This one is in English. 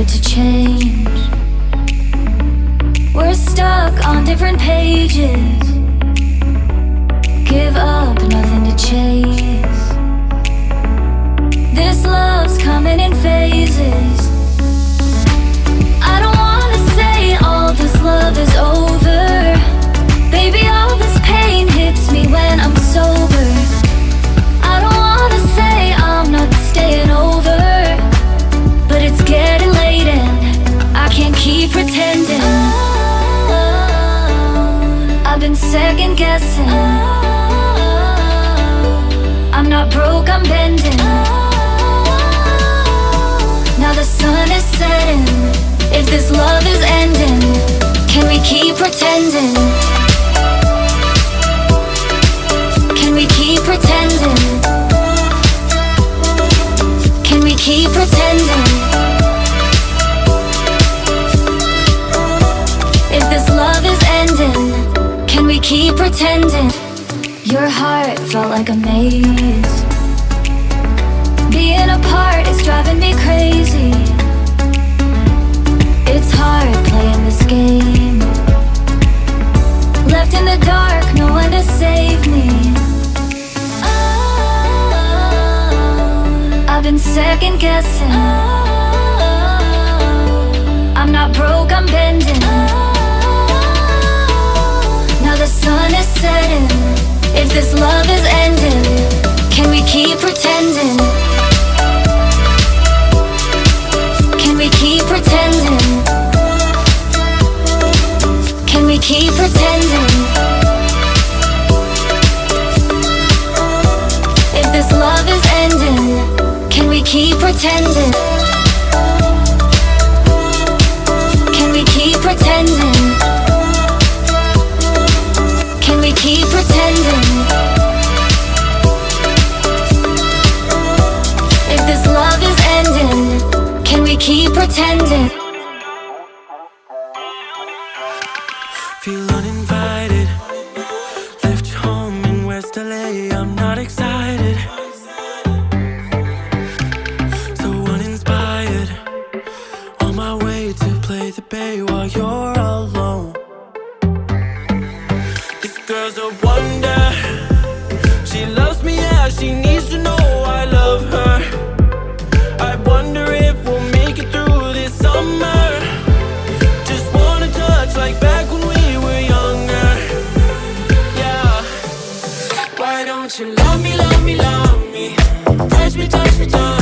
to change. We're stuck on different pages. Give up, nothing to chase. This love's coming in phases. I don't wanna say all this love is over. Baby, all this pain hits me when I'm sober. I don't wanna say I'm not staying over, but it's getting late and I can't keep pretending. I've been second guessing. I'm not broke, I'm bending. Now the sun is setting. If this love is ending, can we keep pretending? Can we keep pretending? Can we keep pretending? If this love is ending, can we keep pretending? Your heart felt like a maze. Being apart is driving me crazy. It's hard playing this game. Left in the dark, no one to save me. I've been second guessing. I'm not broke, I'm bending. Now the sun is setting. If this love is ending, can we keep pretending? Can we keep pretending? Can we keep pretending? If this love is ending, can we keep pretending? Can we keep pretending? Can we keep pretending? If this love is ending, can we keep pretending? Feel uninvited. Left you home in West LA. I'm not excited. So uninspired. On my way to play the bay while you're alone. This girl's a wonder. She loves me, yeah, she needs to know I love her. I wonder if we'll make it through this summer. Just wanna touch like back when we were younger. Yeah. Why don't you love me, love me, love me? Touch me, touch me, touch me.